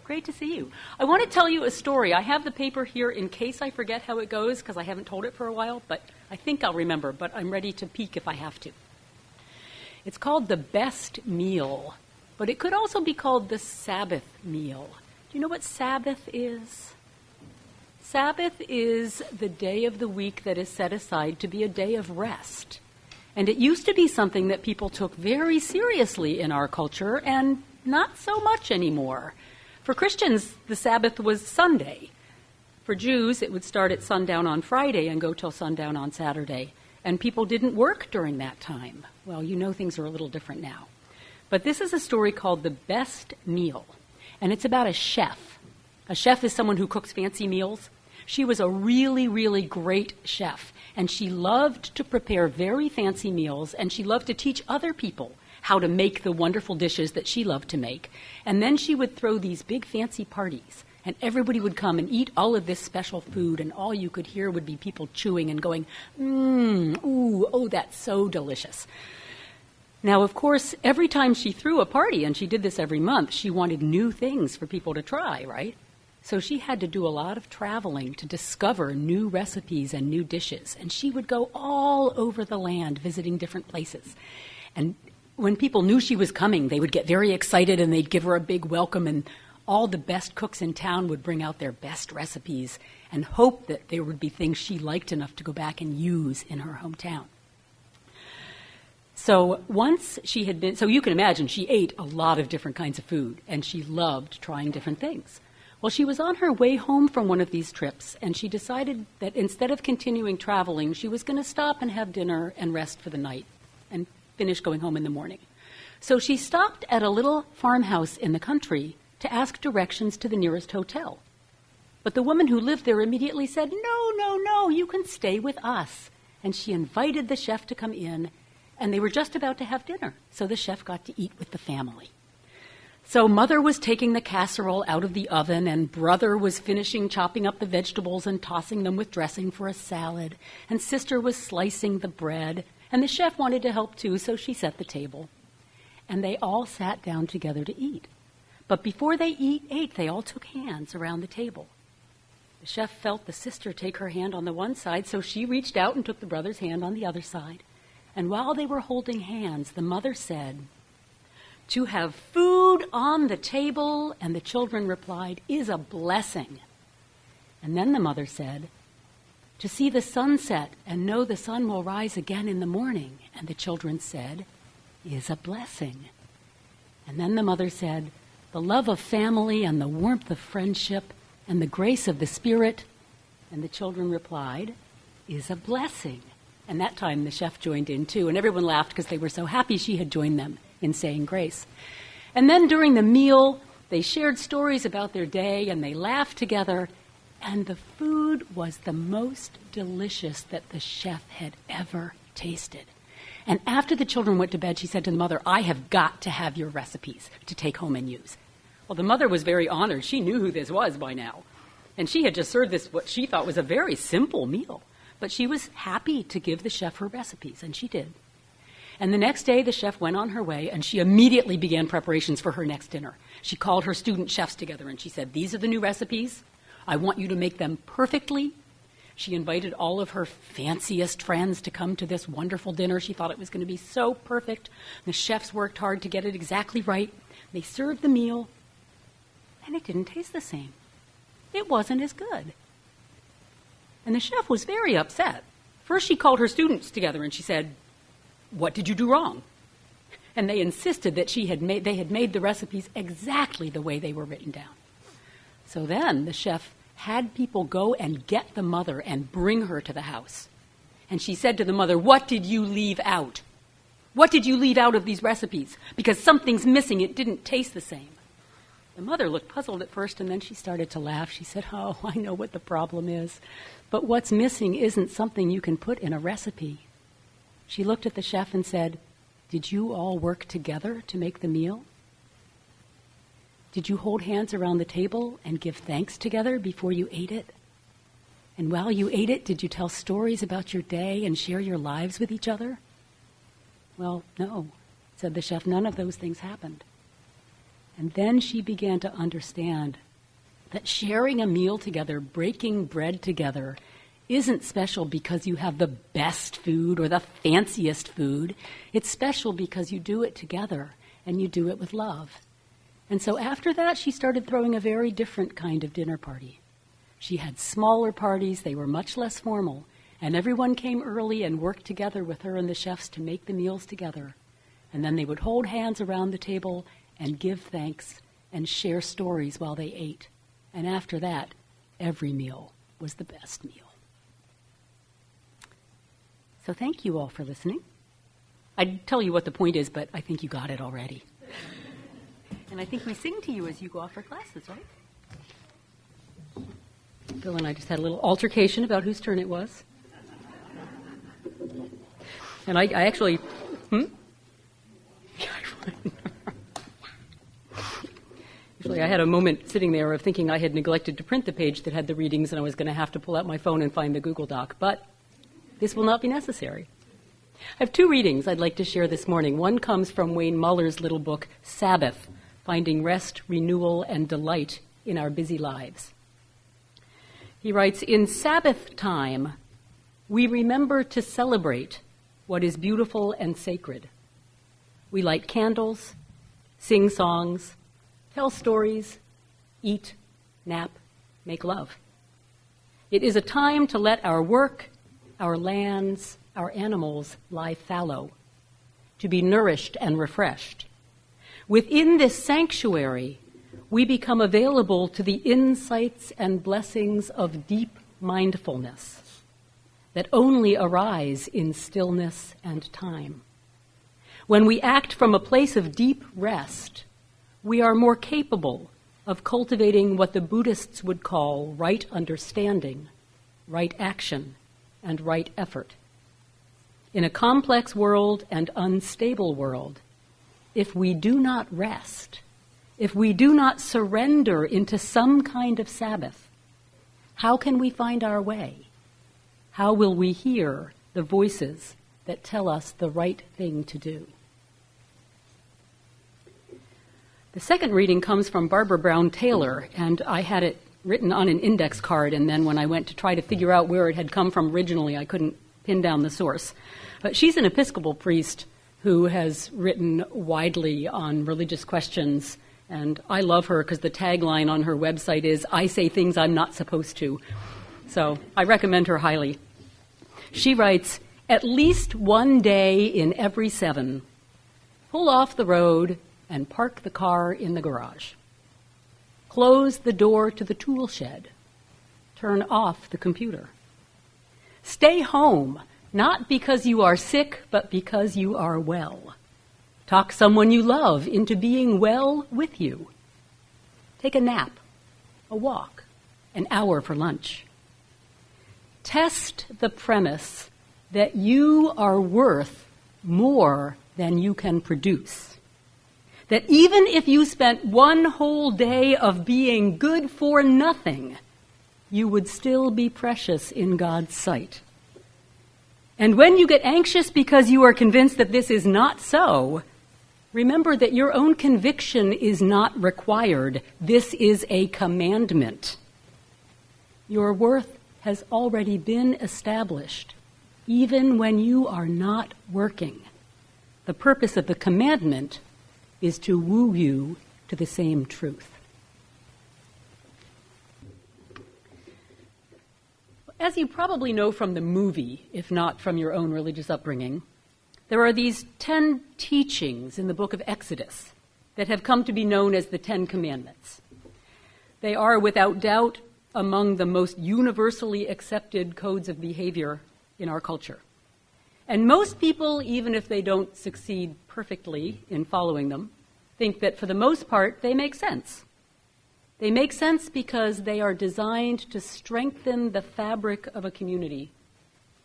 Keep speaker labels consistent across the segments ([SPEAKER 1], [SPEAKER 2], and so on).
[SPEAKER 1] Great to see you. I want to tell you a story. I have the paper here in case I forget how it goes, because I haven't told it for a while, but I think I'll remember, but I'm ready to peek if I have to. It's called the best meal, but it could also be called the Sabbath meal. Do you know what Sabbath is? Sabbath is the day of the week that is set aside to be a day of rest. And it used to be something that people took very seriously in our culture, and not so much anymore. For Christians, the Sabbath was Sunday. For Jews, it would start at sundown on Friday and go till sundown on Saturday. And people didn't work during that time. Well, you know things are a little different now. But this is a story called The Best Meal. And it's about a chef. A chef is someone who cooks fancy meals. She was a really, really great chef. And she loved to prepare very fancy meals. And she loved to teach other people how to make the wonderful dishes that she loved to make. And then she would throw these big fancy parties, and everybody would come and eat all of this special food, and all you could hear would be people chewing and going, ooh, oh, that's so delicious. Now, of course, every time she threw a party, and she did this every month, she wanted new things for people to try, right? So she had to do a lot of traveling to discover new recipes and new dishes, and she would go all over the land visiting different places. And when people knew she was coming, they would get very excited and they'd give her a big welcome, and all the best cooks in town would bring out their best recipes and hope that there would be things she liked enough to go back and use in her hometown. So once she had been, so you can imagine she ate a lot of different kinds of food, and she loved trying different things. Well, she was on her way home from one of these trips, and she decided that instead of continuing traveling, she was going to stop and have dinner and rest for the night and finish going home in the morning. So she stopped at a little farmhouse in the country to ask directions to the nearest hotel. But the woman who lived there immediately said, no, you can stay with us. And she invited the chef to come in, and they were just about to have dinner. So the chef got to eat with the family. So Mother was taking the casserole out of the oven, and Brother was finishing chopping up the vegetables and tossing them with dressing for a salad, and Sister was slicing the bread. And the chef wanted to help too, so she set the table. And they all sat down together to eat. But before they ate, they all took hands around the table. The chef felt the sister take her hand on the one side, so she reached out and took the brother's hand on the other side. And while they were holding hands, the mother said, "To have food on the table," and the children replied, "is a blessing." And then the mother said, "To see the sunset and know the sun will rise again in the morning," and the children said, "is a blessing." And then the mother said, "The love of family and the warmth of friendship and the grace of the Spirit," and the children replied, "is a blessing." And that time the chef joined in too, and everyone laughed because they were so happy she had joined them in saying grace. And then during the meal, they shared stories about their day, and they laughed together. And the food was the most delicious that the chef had ever tasted. And after the children went to bed, she said to the mother, "I have got to have your recipes to take home and use." Well, the mother was very honored. She knew who this was by now. And she had just served this, what she thought was a very simple meal. But she was happy to give the chef her recipes, and she did. And the next day, the chef went on her way, and she immediately began preparations for her next dinner. She called her student chefs together, and she said, "These are the new recipes. I want you to make them perfectly." She invited all of her fanciest friends to come to this wonderful dinner. She thought it was going to be so perfect. The chefs worked hard to get it exactly right. They served the meal, and it didn't taste the same. It wasn't as good. And the chef was very upset. First, she called her students together, and she said, "What did you do wrong?" And they insisted that they had made the recipes exactly the way they were written down. So then the chef had people go and get the mother and bring her to the house. And she said to the mother, "What did you leave out? What did you leave out of these recipes? Because something's missing. It didn't taste the same." The mother looked puzzled at first, and then she started to laugh. She said, "Oh, I know what the problem is. But what's missing isn't something you can put in a recipe." She looked at the chef and said, "Did you all work together to make the meal? Did you hold hands around the table and give thanks together before you ate it? And while you ate it, did you tell stories about your day and share your lives with each other?" "Well, no," said the chef, "none of those things happened." And then she began to understand that sharing a meal together, breaking bread together, isn't special because you have the best food or the fanciest food. It's special because you do it together and you do it with love. And so after that, she started throwing a very different kind of dinner party. She had smaller parties. They were much less formal. And everyone came early and worked together with her and the chefs to make the meals together. And then they would hold hands around the table and give thanks and share stories while they ate. And after that, every meal was the best meal. So thank you all for listening. I'd tell you what the point is, but I think you got it already. And I think we sing to you as you go off for classes, right? Bill and I just had a little altercation about whose turn it was. And I actually... Actually, I had a moment sitting there of thinking I had neglected to print the page that had the readings, and I was going to have to pull out my phone and find the Google Doc. But this will not be necessary. I have two readings I'd like to share this morning. One comes from Wayne Muller's little book, Sabbath, Finding Rest, Renewal, and Delight in Our Busy Lives. He writes, "In Sabbath time, we remember to celebrate what is beautiful and sacred. We light candles, sing songs, tell stories, eat, nap, make love. It is a time to let our work, our lands, our animals lie fallow, to be nourished and refreshed. Within this sanctuary, we become available to the insights and blessings of deep mindfulness that only arise in stillness and time. When we act from a place of deep rest, we are more capable of cultivating what the Buddhists would call right understanding, right action, and right effort. In a complex world and unstable world, if we do not rest, if we do not surrender into some kind of Sabbath, how can we find our way? How will we hear the voices that tell us the right thing to do? The second reading comes from Barbara Brown Taylor, and I had it written on an index card, and then when I went to try to figure out where it had come from originally, I couldn't pin down the source. But she's an Episcopal priest who has written widely on religious questions, and I love her because the tagline on her website is, "I say things I'm not supposed to." So I recommend her highly. She writes, "At least one day in every 7, pull off the road and park the car in the garage. Close the door to the tool shed. Turn off the computer. Stay home, not because you are sick, but because you are well. Talk someone you love into being well with you. Take a nap, a walk, an hour for lunch. Test the premise that you are worth more than you can produce. That even if you spent one whole day of being good for nothing, you would still be precious in God's sight. And when you get anxious because you are convinced that this is not so, remember that your own conviction is not required. This is a commandment. Your worth has already been established, even when you are not working. The purpose of the commandment is to woo you to the same truth." As you probably know from the movie, if not from your own religious upbringing, there are these 10 teachings in the book of Exodus that have come to be known as the 10 Commandments. They are, without doubt, among the most universally accepted codes of behavior in our culture. And most people, even if they don't succeed perfectly in following them, think that for the most part they make sense. They make sense because they are designed to strengthen the fabric of a community,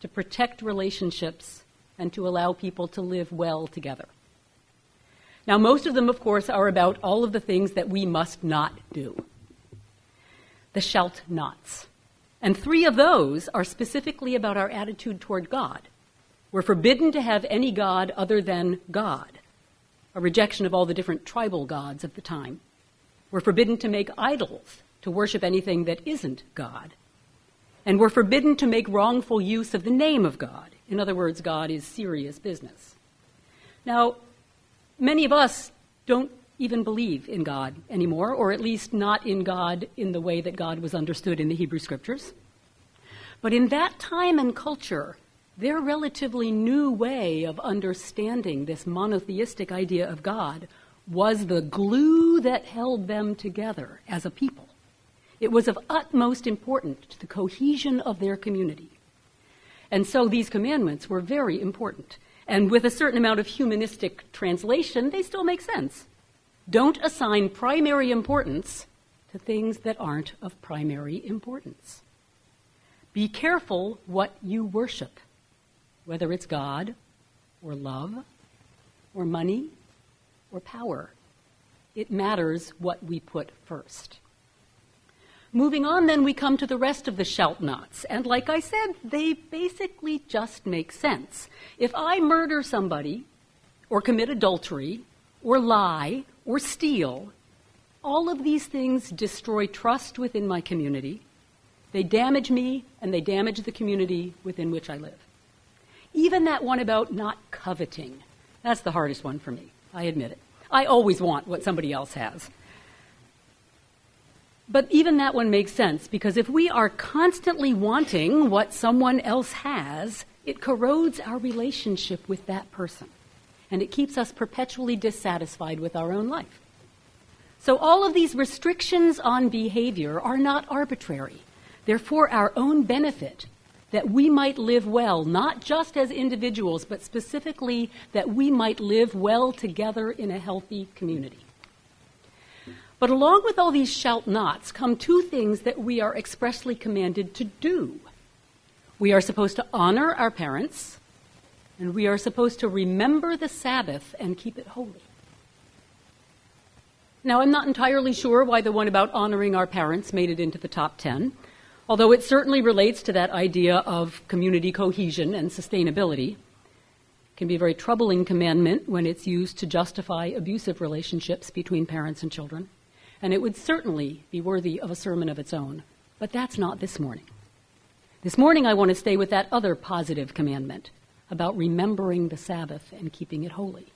[SPEAKER 1] to protect relationships, and to allow people to live well together. Now, most of them, of course, are about all of the things that we must not do. The shalt nots. And 3 of those are specifically about our attitude toward God. We're forbidden to have any God other than God. a rejection of all the different tribal gods of the time. We're forbidden to make idols, to worship anything that isn't God. And we're forbidden to make wrongful use of the name of God. In other words, God is serious business. Now, many of us don't even believe in God anymore, or at least not in God in the way that God was understood in the Hebrew Scriptures. But in that time and culture, their relatively new way of understanding this monotheistic idea of God was the glue that held them together as a people. It was of utmost importance to the cohesion of their community. And so these commandments were very important. And with a certain amount of humanistic translation, they still make sense. Don't assign primary importance to things that aren't of primary importance. Be careful what you worship, whether it's God or love or money or power. It matters what we put first. Moving on, then, we come to the rest of the shout-nots. And like I said, they basically just make sense. If I murder somebody or commit adultery or lie or steal, all of these things destroy trust within my community. They damage me, and they damage the community within which I live. Even that one about not coveting, that's the hardest one for me. I admit it. I always want what somebody else has. But even that one makes sense, because if we are constantly wanting what someone else has, it corrodes our relationship with that person, and it keeps us perpetually dissatisfied with our own life. So all of these restrictions on behavior are not arbitrary. They're for our own benefit, that we might live well, not just as individuals, but specifically that we might live well together in a healthy community. But along with all these shout-nots come two things that we are expressly commanded to do. We are supposed to honor our parents, and we are supposed to remember the Sabbath and keep it holy. Now, I'm not entirely sure why the one about honoring our parents made it into the top 10, although it certainly relates to that idea of community cohesion and sustainability. It can be a very troubling commandment when it's used to justify abusive relationships between parents and children. And it would certainly be worthy of a sermon of its own. But that's not this morning. This morning I want to stay with that other positive commandment about remembering the Sabbath and keeping it holy.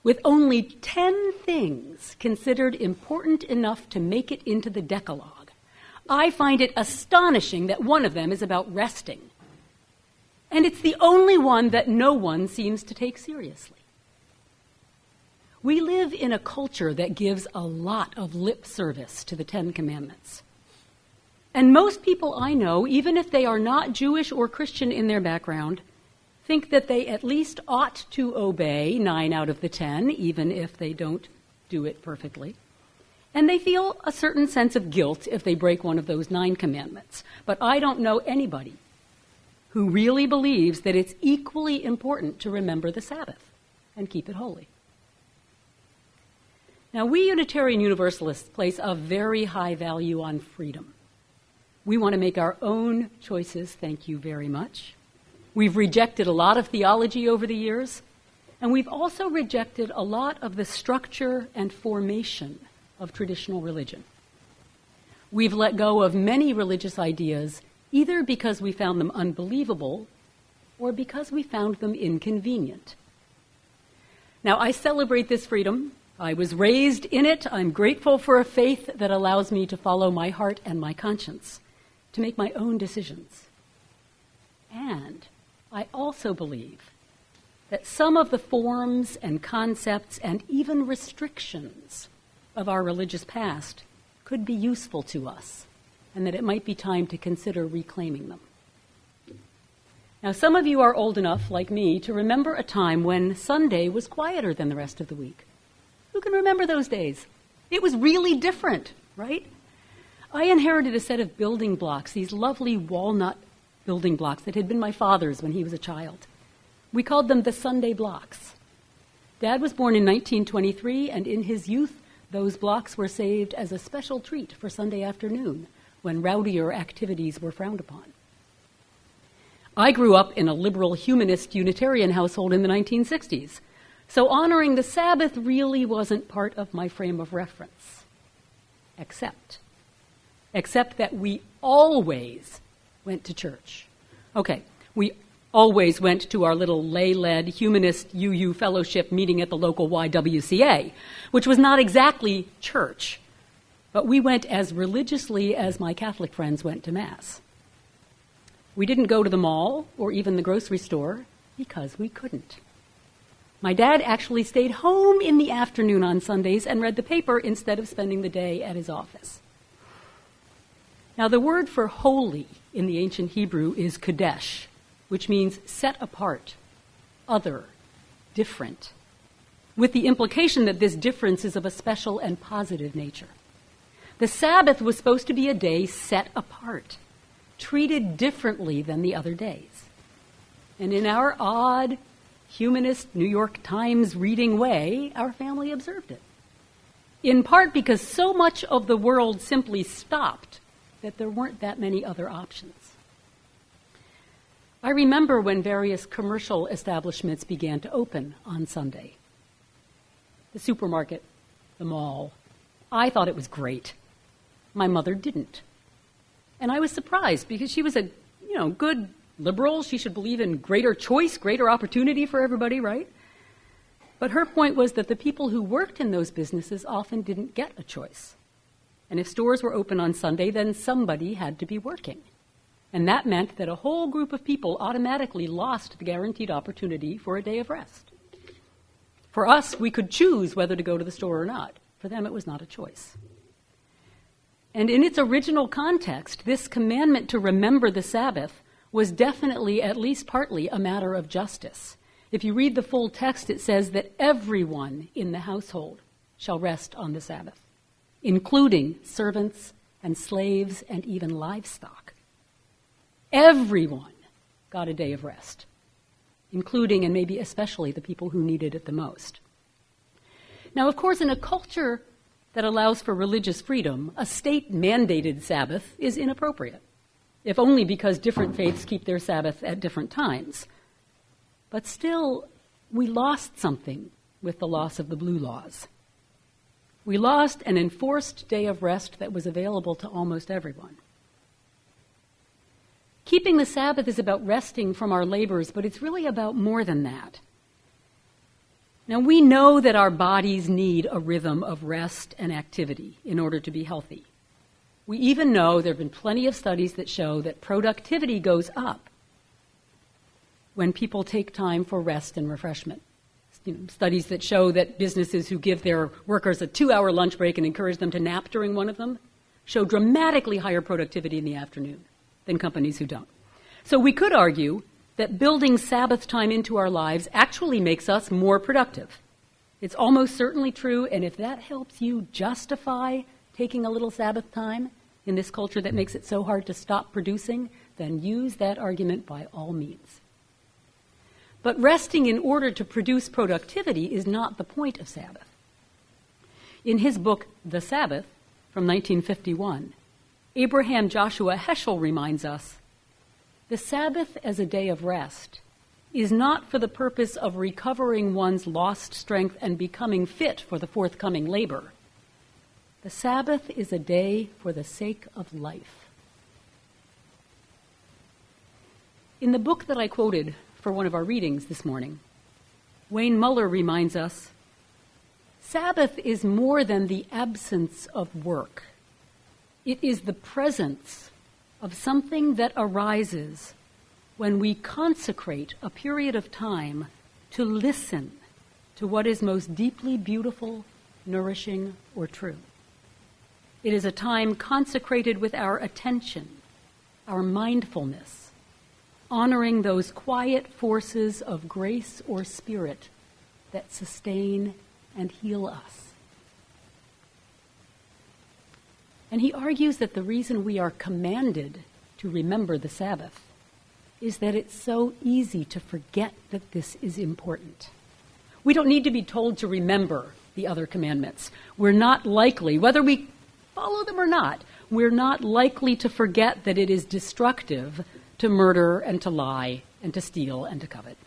[SPEAKER 1] With only 10 things considered important enough to make it into the Decalogue, I find it astonishing that one of them is about resting. And it's the only one that no one seems to take seriously. We live in a culture that gives a lot of lip service to the 10 Commandments. And most people I know, even if they are not Jewish or Christian in their background, think that they at least ought to obey 9 out of the 10, even if they don't do it perfectly. And they feel a certain sense of guilt if they break one of those 9 commandments. But I don't know anybody who really believes that it's equally important to remember the Sabbath and keep it holy. Now, we Unitarian Universalists place a very high value on freedom. We want to make our own choices, thank you very much. We've rejected a lot of theology over the years, and we've also rejected a lot of the structure and formation of traditional religion. We've let go of many religious ideas either because we found them unbelievable or because we found them inconvenient. Now, I celebrate this freedom. I was raised in it. I'm grateful for a faith that allows me to follow my heart and my conscience, to make my own decisions. And I also believe that some of the forms and concepts and even restrictions of our religious past could be useful to us, and that it might be time to consider reclaiming them. Now, some of you are old enough, like me, to remember a time when Sunday was quieter than the rest of the week. Who can remember those days? It was really different, right? I inherited a set of building blocks, these lovely walnut building blocks that had been my father's when he was a child. We called them the Sunday blocks. Dad was born in 1923, and in his youth, those blocks were saved as a special treat for Sunday afternoon when rowdier activities were frowned upon. I grew up in a liberal humanist Unitarian household in the 1960s. So honoring the Sabbath really wasn't part of my frame of reference, except that we always went to church. Okay, we always went to our little lay-led humanist UU fellowship meeting at the local YWCA, which was not exactly church, but we went as religiously as my Catholic friends went to Mass. We didn't go to the mall or even the grocery store because we couldn't. My dad actually stayed home in the afternoon on Sundays and read the paper instead of spending the day at his office. Now, the word for holy in the ancient Hebrew is kadesh, which means set apart, other, different, with the implication that this difference is of a special and positive nature. The Sabbath was supposed to be a day set apart, treated differently than the other days. And in our odd, humanist New York Times reading way, our family observed it. In part because so much of the world simply stopped that there weren't that many other options. I remember when various commercial establishments began to open on Sunday. The supermarket, the mall. I thought it was great. My mother didn't. And I was surprised because she was a, good liberal. She should believe in greater choice, greater opportunity for everybody, right? But her point was that the people who worked in those businesses often didn't get a choice. And if stores were open on Sunday, then somebody had to be working. And that meant that a whole group of people automatically lost the guaranteed opportunity for a day of rest. For us, we could choose whether to go to the store or not. For them, it was not a choice. And in its original context, this commandment to remember the Sabbath was definitely, at least partly, a matter of justice. If you read the full text, it says that everyone in the household shall rest on the Sabbath, including servants and slaves and even livestock. Everyone got a day of rest, including and maybe especially the people who needed it the most. Now, of course, in a culture that allows for religious freedom, a state-mandated Sabbath is inappropriate, if only because different faiths keep their Sabbath at different times. But still, we lost something with the loss of the blue laws. We lost an enforced day of rest that was available to almost everyone. Keeping the Sabbath is about resting from our labors, but it's really about more than that. Now, we know that our bodies need a rhythm of rest and activity in order to be healthy. We even know there have been plenty of studies that show that productivity goes up when people take time for rest and refreshment. Studies that show that businesses who give their workers a 2-hour lunch break and encourage them to nap during one of them show dramatically higher productivity in the afternoon than companies who don't. So we could argue that building Sabbath time into our lives actually makes us more productive. It's almost certainly true, and if that helps you justify taking a little Sabbath time in this culture that makes it so hard to stop producing, then use that argument by all means. But resting in order to produce productivity is not the point of Sabbath. In his book, The Sabbath, from 1951, Abraham Joshua Heschel reminds us, the Sabbath as a day of rest is not for the purpose of recovering one's lost strength and becoming fit for the forthcoming labor. The Sabbath is a day for the sake of life. In the book that I quoted for one of our readings this morning, Wayne Muller reminds us, Sabbath is more than the absence of work. It is the presence of something that arises when we consecrate a period of time to listen to what is most deeply beautiful, nourishing, or true. It is a time consecrated with our attention, our mindfulness, honoring those quiet forces of grace or spirit that sustain and heal us. And he argues that the reason we are commanded to remember the Sabbath is that it's so easy to forget that this is important. We don't need to be told to remember the other commandments. We're not likely, whether we follow them or not, we're not likely to forget that it is destructive to murder and to lie and to steal and to covet.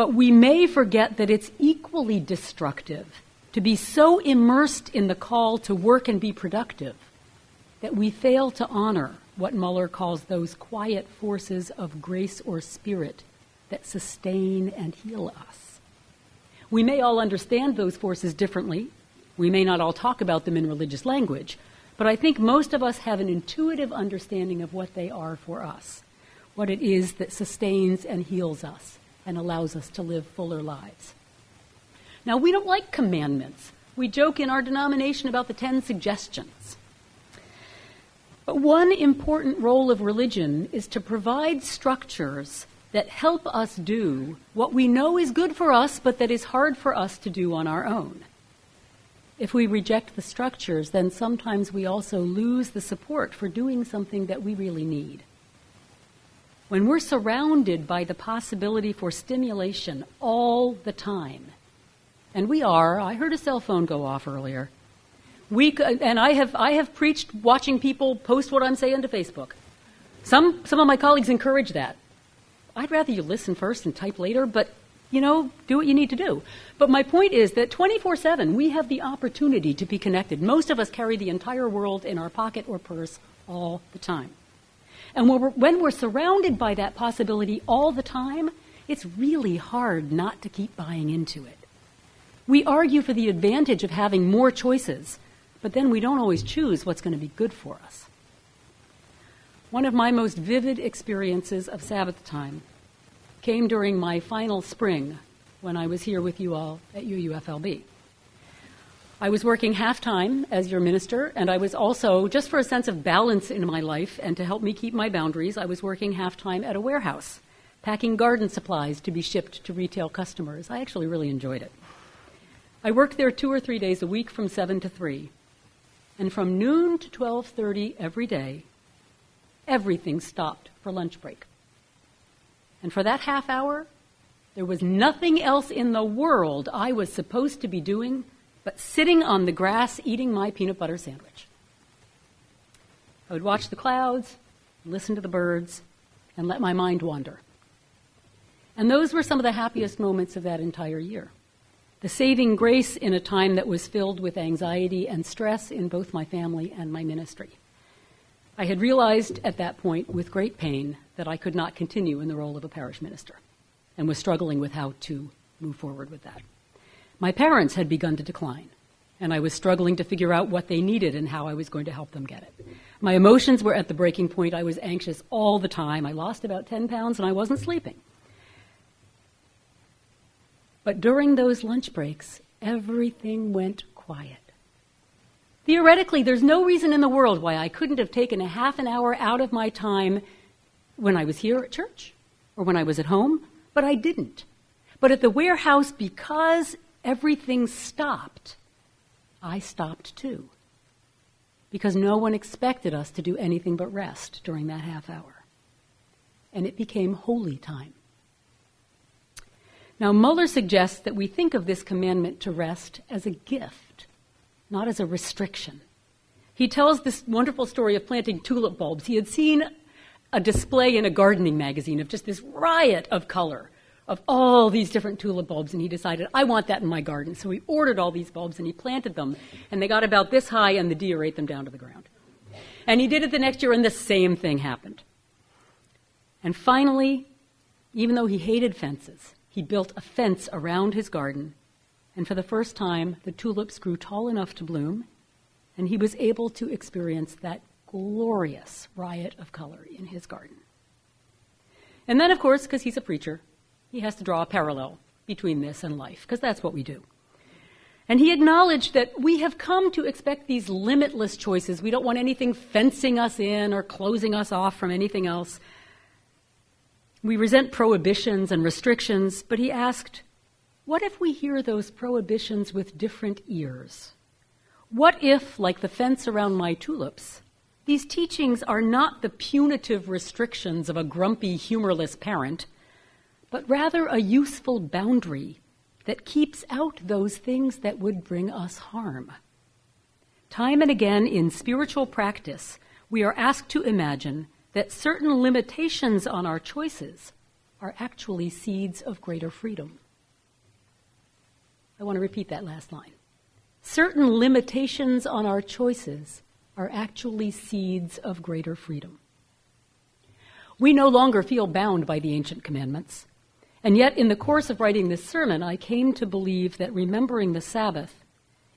[SPEAKER 1] But we may forget that it's equally destructive to be so immersed in the call to work and be productive that we fail to honor what Muller calls those quiet forces of grace or spirit that sustain and heal us. We may all understand those forces differently. We may not all talk about them in religious language, but I think most of us have an intuitive understanding of what they are for us, what it is that sustains and heals us and allows us to live fuller lives. Now, we don't like commandments. We joke in our denomination about the 10 suggestions. But one important role of religion is to provide structures that help us do what we know is good for us, but that is hard for us to do on our own. If we reject the structures, then sometimes we also lose the support for doing something that we really need. When we're surrounded by the possibility for stimulation all the time, and we are, I heard a cell phone go off earlier. I have preached watching people post what I'm saying to Facebook. Some of my colleagues encourage that. I'd rather you listen first and type later, but, do what you need to do. But my point is that 24/7, we have the opportunity to be connected. Most of us carry the entire world in our pocket or purse all the time. And when we're surrounded by that possibility all the time, it's really hard not to keep buying into it. We argue for the advantage of having more choices, but then we don't always choose what's going to be good for us. One of my most vivid experiences of Sabbath time came during my final spring when I was here with you all at UUFLB. I was working half-time as your minister, and I was also, just for a sense of balance in my life and to help me keep my boundaries, I was working half-time at a warehouse, packing garden supplies to be shipped to retail customers. I actually really enjoyed it. I worked there 2 or 3 days a week from 7 to 3. And from noon to 12:30 every day, everything stopped for lunch break. And for that half hour, there was nothing else in the world I was supposed to be doing but sitting on the grass eating my peanut butter sandwich. I would watch the clouds, listen to the birds, and let my mind wander. And those were some of the happiest moments of that entire year. The saving grace in a time that was filled with anxiety and stress in both my family and my ministry. I had realized at that point with great pain that I could not continue in the role of a parish minister and was struggling with how to move forward with that. My parents had begun to decline, and I was struggling to figure out what they needed and how I was going to help them get it. My emotions were at the breaking point. I was anxious all the time. I lost about 10 pounds, and I wasn't sleeping. But during those lunch breaks, everything went quiet. Theoretically, there's no reason in the world why I couldn't have taken a half an hour out of my time when I was here at church or when I was at home, but I didn't. But at the warehouse, because everything stopped, I stopped too. Because no one expected us to do anything but rest during that half hour. And it became holy time. Now, Muller suggests that we think of this commandment to rest as a gift, not as a restriction. He tells this wonderful story of planting tulip bulbs. He had seen a display in a gardening magazine of just this riot of color, of all these different tulip bulbs, and he decided, I want that in my garden. So he ordered all these bulbs, and he planted them, and they got about this high, and the deer ate them down to the ground. And he did it the next year, and the same thing happened. And finally, even though he hated fences, he built a fence around his garden, and for the first time, the tulips grew tall enough to bloom, and he was able to experience that glorious riot of color in his garden. And then, of course, because he's a preacher, he has to draw a parallel between this and life, because that's what we do. And he acknowledged that we have come to expect these limitless choices. We don't want anything fencing us in or closing us off from anything else. We resent prohibitions and restrictions, but he asked, what if we hear those prohibitions with different ears? What if, like the fence around my tulips, these teachings are not the punitive restrictions of a grumpy, humorless parent, but rather a useful boundary that keeps out those things that would bring us harm? Time and again in spiritual practice, we are asked to imagine that certain limitations on our choices are actually seeds of greater freedom. I want to repeat that last line. Certain limitations on our choices are actually seeds of greater freedom. We no longer feel bound by the ancient commandments, and yet in the course of writing this sermon, I came to believe that remembering the Sabbath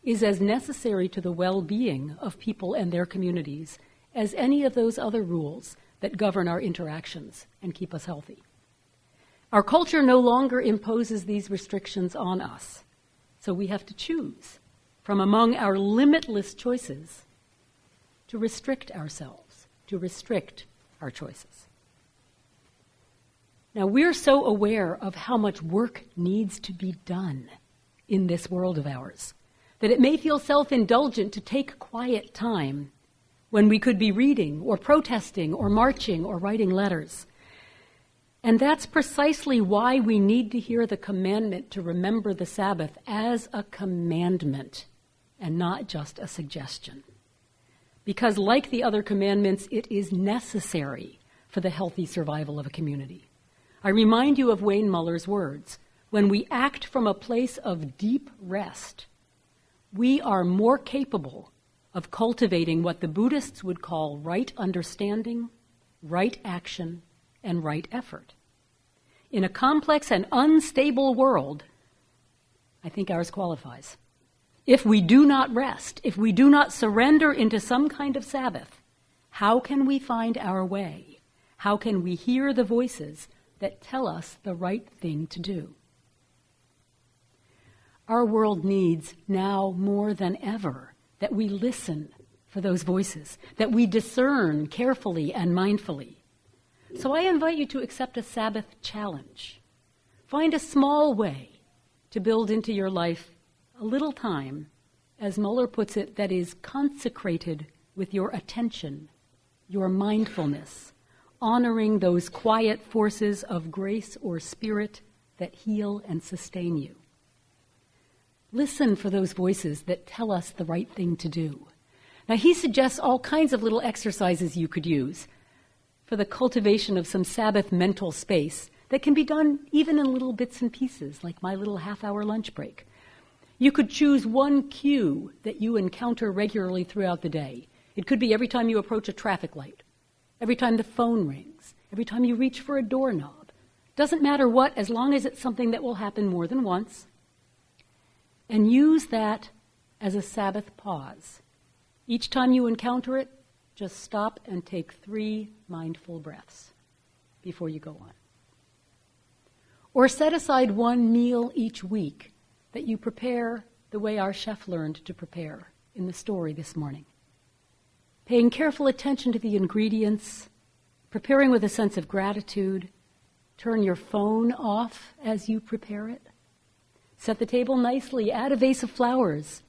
[SPEAKER 1] is as necessary to the well-being of people and their communities as any of those other rules that govern our interactions and keep us healthy. Our culture no longer imposes these restrictions on us, so we have to choose from among our limitless choices to restrict ourselves, to restrict our choices. Now, we're so aware of how much work needs to be done in this world of ours that it may feel self-indulgent to take quiet time when we could be reading or protesting or marching or writing letters. And that's precisely why we need to hear the commandment to remember the Sabbath as a commandment and not just a suggestion. Because like the other commandments, it is necessary for the healthy survival of a community. I remind you of Wayne Muller's words. When we act from a place of deep rest, we are more capable of cultivating what the Buddhists would call right understanding, right action, and right effort. In a complex and unstable world, I think ours qualifies. If we do not rest, if we do not surrender into some kind of Sabbath, how can we find our way? How can we hear the voices that tell us the right thing to do? Our world needs now more than ever that we listen for those voices, that we discern carefully and mindfully. So I invite you to accept a Sabbath challenge. Find a small way to build into your life a little time, as Muller puts it, that is consecrated with your attention, your mindfulness, honoring those quiet forces of grace or spirit that heal and sustain you. Listen for those voices that tell us the right thing to do. Now, he suggests all kinds of little exercises you could use for the cultivation of some Sabbath mental space that can be done even in little bits and pieces, like my little half-hour lunch break. You could choose one cue that you encounter regularly throughout the day. It could be every time you approach a traffic light, every time the phone rings, every time you reach for a doorknob. Doesn't matter what, as long as it's something that will happen more than once. And use that as a Sabbath pause. Each time you encounter it, just stop and take 3 mindful breaths before you go on. Or set aside one meal each week that you prepare the way our chef learned to prepare in the story this morning. Paying careful attention to the ingredients, preparing with a sense of gratitude. Turn your phone off as you prepare it. Set the table nicely, add a vase of flowers.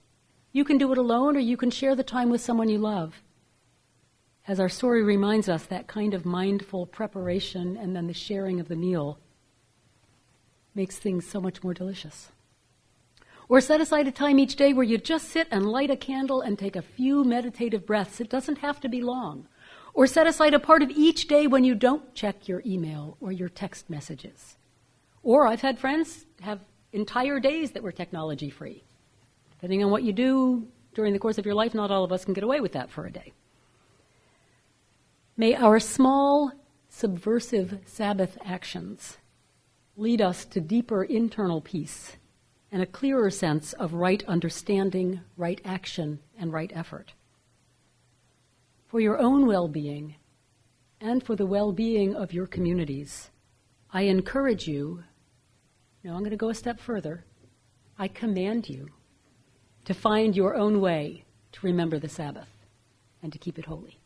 [SPEAKER 1] You can do it alone or you can share the time with someone you love. As our story reminds us, that kind of mindful preparation and then the sharing of the meal makes things so much more delicious. Or set aside a time each day where you just sit and light a candle and take a few meditative breaths. It doesn't have to be long. Or set aside a part of each day when you don't check your email or your text messages. Or I've had friends have entire days that were technology-free. Depending on what you do during the course of your life, not all of us can get away with that for a day. May our small, subversive Sabbath actions lead us to deeper internal peace and a clearer sense of right understanding, right action, and right effort. For your own well-being and for the well-being of your communities, I encourage you, I'm going to go a step further, I command you to find your own way to remember the Sabbath and to keep it holy.